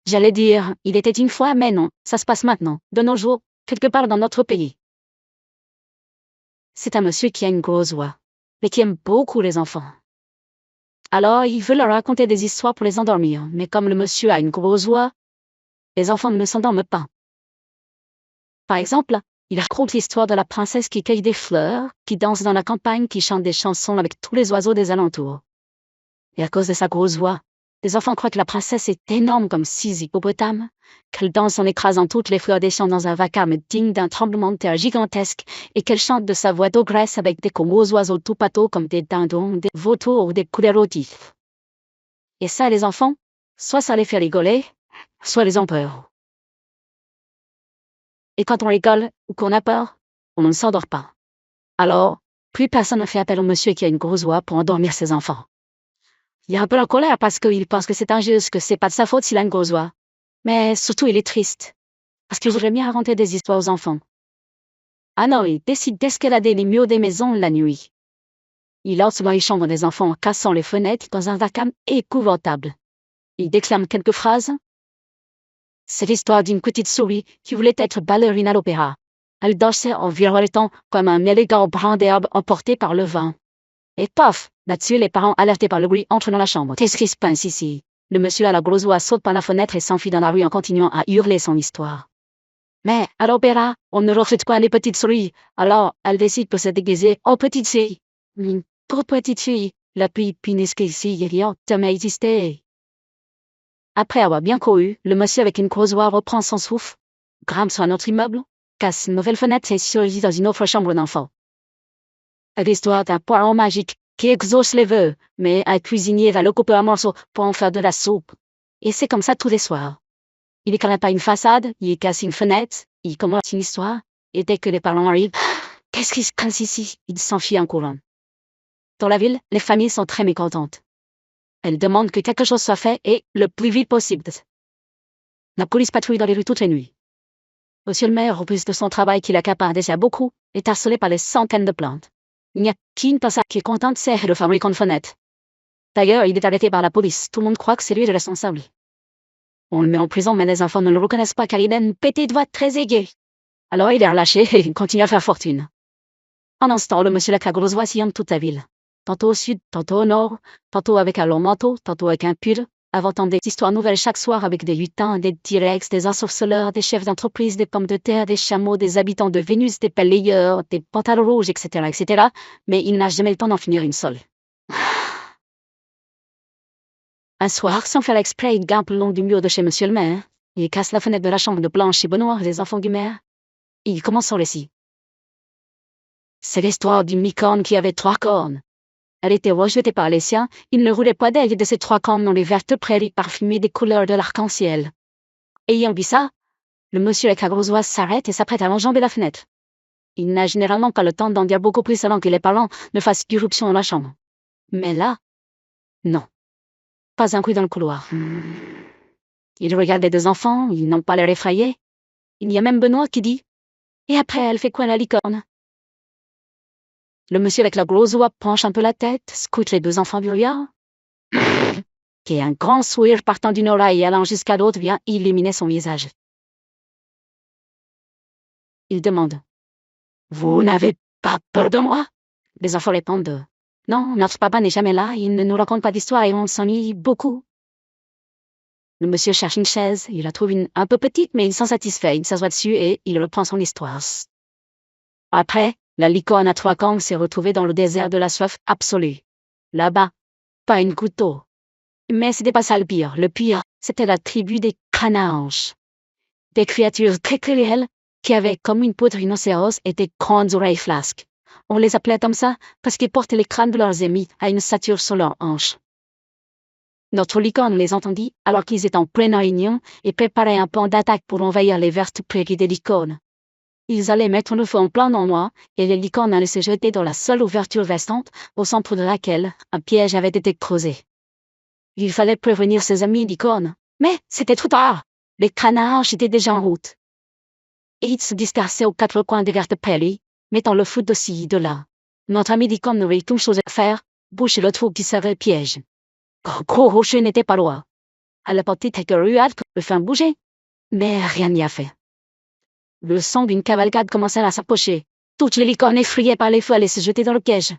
J'allais dire, il était une fois, mais non, ça se passe maintenant, de nos jours, quelque part dans notre pays. C'est un monsieur qui a une grosse voix, mais qui aime beaucoup les enfants. Alors, il veut leur raconter des histoires pour les endormir, mais comme le monsieur a une grosse voix, les enfants ne s'endorment pas. Par exemple, il raconte l'histoire de la princesse qui cueille des fleurs, qui danse dans la campagne, qui chante des chansons avec tous les oiseaux des alentours. Et à cause de sa grosse voix, les enfants croient que la princesse est énorme comme 6 hippopotames, qu'elle danse en écrasant toutes les fleurs des champs dans un vacarme digne d'un tremblement de terre gigantesque, et qu'elle chante de sa voix d'ogresse avec des gros oiseaux tout pâteaux comme des dindons, des vautours ou des couleurs autifs. Et ça, les enfants, soit ça les fait rigoler, soit les ont peur. Et quand on rigole ou qu'on a peur, on ne s'endort pas. Alors, plus personne ne fait appel au monsieur qui a une grosse voix pour endormir ses enfants. Il est un peu en colère parce qu'il pense que c'est injuste, que c'est pas de sa faute s'il a une grosse voix. Mais surtout, il est triste. Parce qu'il voudrait bien raconter des histoires aux enfants. Ah non, il décide d'escalader les murs des maisons la nuit. Il entre dans les chambres des enfants en cassant les fenêtres dans un vacarme épouvantable. Il déclame quelques phrases. C'est l'histoire d'une petite souris qui voulait être ballerine à l'opéra. Elle dansait en virevoltant comme un élégant brin d'herbe emporté par le vent. Et paf, là-dessus, les parents, alertés par le bruit, entrent dans la chambre. Qu'est-ce qui se passe ici? Le monsieur à la grosse voix saute par la fenêtre et s'enfuit dans la rue en continuant à hurler son histoire. Mais à l'opéra, on ne reflète quoi les petites souris. Alors, elle décide de se déguiser en petite fille. Pour petite fille, la plus pinesque ici ayant jamais existé. Après avoir bien couru, le monsieur avec une grosse voix reprend son souffle, grimpe sur un autre immeuble, casse une nouvelle fenêtre et surgit dans une autre chambre d'enfant. L'histoire d'un poireau magique qui exauce les vœux, mais un cuisinier va le couper en morceaux pour en faire de la soupe. Et c'est comme ça tous les soirs. Il éclate pas une façade, il casse une fenêtre, il commence une histoire, et dès que les parents arrivent, qu'est-ce qui se passe ici? Il s'enfuit en courant. Dans la ville, les familles sont très mécontentes. Elles demandent que quelque chose soit fait et le plus vite possible. La police patrouille dans les rues toutes les nuits. Monsieur le maire, au plus de son travail qu'il accapare déjà beaucoup, est harcelé par les centaines de plaintes. Il n'y a qu'une personne qui est contente, c'est le fabricant de fenêtres. D'ailleurs, il est arrêté par la police. Tout le monde croit que c'est lui le responsable. On le met en prison, mais les enfants ne le reconnaissent pas car il a une petite voix très aiguë. Alors il est relâché et il continue à faire fortune. En instant, le monsieur avec la grosse voix sillonne toute la ville. Tantôt au sud, tantôt au nord, tantôt avec un long manteau, tantôt avec un pull, inventant des histoires nouvelles chaque soir avec des lutins, des T-Rex, des ensorceleurs, des chefs d'entreprise, des pommes de terre, des chameaux, des habitants de Vénus, des balayeurs, des pantalons rouges, etc., etc. Mais il n'a jamais le temps d'en finir une seule. Un soir, sans faire exprès, il grimpe le long du mur de chez monsieur le maire. Il casse la fenêtre de la chambre de Blanche et Benoît, les enfants du maire. Et il commence son récit. C'est l'histoire d'une licorne qui avait 3 cornes. Elle était rejetée par les siens, il ne roulait pas d'ailes de ces 3 cornes dans les vertes prairies parfumées des couleurs de l'arc-en-ciel. Ayant vu ça, le monsieur avec la grosse voix s'arrête et s'apprête à enjamber la fenêtre. Il n'a généralement pas le temps d'en dire beaucoup plus avant que les parents ne fassent irruption dans la chambre. Mais là, non. Pas un coup dans le couloir. Il regarde les 2 enfants, ils n'ont pas l'air effrayés. Il y a même Benoît qui dit « Et après, elle fait quoi la licorne ?» Le monsieur avec la grosse voix penche un peu la tête, scrute les 2 enfants du regard. Et un grand sourire partant d'une oreille et allant jusqu'à l'autre vient illuminer son visage. Il demande « Vous n'avez pas peur de moi ?» Les enfants répondent « Non, notre papa n'est jamais là, il ne nous raconte pas d'histoire et on s'ennuie beaucoup. » Le monsieur cherche une chaise, il la trouve un peu petite, mais il s'en satisfait, il s'assoit dessus et il reprend son histoire. Après, la licorne à 3 cornes s'est retrouvée dans le désert de la soif absolue. Là-bas, pas une goutte d'eau. Mais c'était pas ça le pire. Le pire, c'était la tribu des Crânes-à-Hanches. Des créatures très cruelles qui avaient comme une peau de rhinocéros et des grandes oreilles flasques. On les appelait comme ça parce qu'ils portaient les crânes de leurs ennemis à une stature sur leurs hanches. Notre licorne les entendit alors qu'ils étaient en pleine réunion et préparaient un plan d'attaque pour envahir les vertes prairies des licornes. Ils allaient mettre le feu en plein endroit et les licornes allaient se jeter dans la seule ouverture restante au centre de laquelle un piège avait été creusé. Il fallait prévenir ses amis licornes, mais c'était trop tard. Les Crânes-à-Hanches étaient déjà en route. Et ils se dispersaient aux 4 coins des vertes prairies, mettant le feu de ci et de là. Notre ami licorne n'avait qu'une chose à faire, boucher le trou qui serait le piège. Gros rocher n'était pas loin. à la portée quelques ruades pour le faire bouger. Mais rien n'y a fait. Le son d'une cavalcade commençait à s'approcher. Toutes les licornes effrayées par les feux allaient se jeter dans le piège.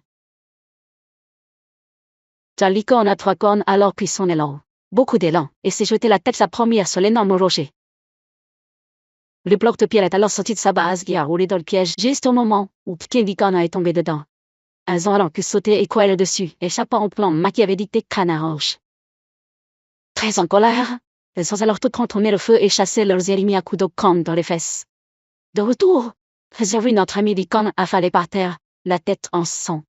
La licorne à 3 cornes alors prit son élan. Beaucoup d'élan, et s'est jeté la tête sa première sur l'énorme rocher. Le bloc de pierre est alors sorti de sa base et a roulé dans le piège juste au moment où Petit Licorne est tombé dedans. Un zoran que sautait et couait dessus, échappant au plan machiavélique des canards roches. Très en colère, elles ont alors toutes contourné le feu et chassé leurs ennemis à coups de corne dans les fesses. De retour, elles ont vu notre ami Licorne affalé par terre, la tête en sang.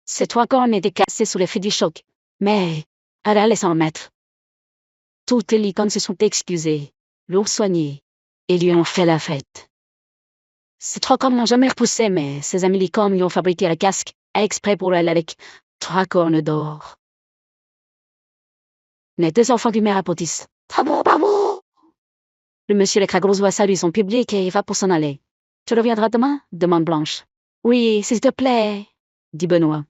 Ses 3 cornes étaient cassées sous l'effet du choc, mais elle allait s'en remettre. Toutes les licornes se sont excusées, l'ont soigné, et lui ont fait la fête. Ces 3 cornes n'ont jamais repoussé, mais ses amis licornes lui ont fabriqué un casque, exprès pour elle avec 3 cornes d'or. Les 2 enfants du maire applaudissent. Bravo, bravo! Le monsieur les Cragourois salue son public et va pour s'en aller. Tu reviendras demain? Demande Blanche. Oui, s'il te plaît, dit Benoît.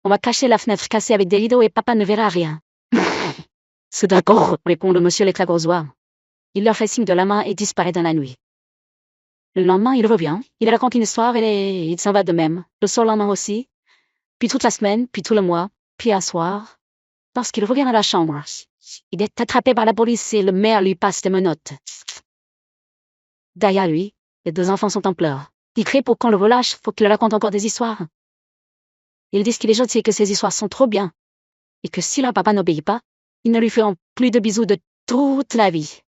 On va cacher la fenêtre cassée avec des rideaux et papa ne verra rien. C'est d'accord, répond le monsieur les Cragourois. Il leur fait signe de la main et disparaît dans la nuit. Le lendemain, il revient, il raconte une histoire et il s'en va de même. Le surlendemain aussi, puis toute la semaine, puis tout le mois, puis un soir. Lorsqu'il revient à la chambre, il est attrapé par la police et le maire lui passe des menottes. Derrière lui, les 2 enfants sont en pleurs. Il crie pour qu'on le relâche, faut qu'il raconte encore des histoires. Ils disent qu'il est gentil et que ces histoires sont trop bien, et que si leur papa n'obéit pas, ils ne lui feront plus de bisous de toute la vie.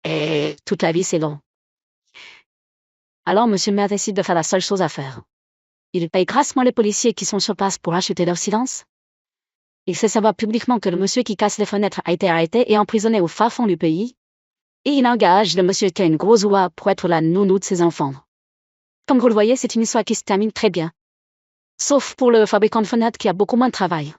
Et toute la vie, c'est long. Alors, monsieur le maire décide de faire la seule chose à faire. Il paye grassement les policiers qui sont sur place pour acheter leur silence. Il fait savoir publiquement que le monsieur qui casse les fenêtres a été arrêté et emprisonné au fin fond du pays. Et il engage le monsieur qui a une grosse voix pour être la nounou de ses enfants. Comme vous le voyez, c'est une histoire qui se termine très bien. Sauf pour le fabricant de fenêtres qui a beaucoup moins de travail.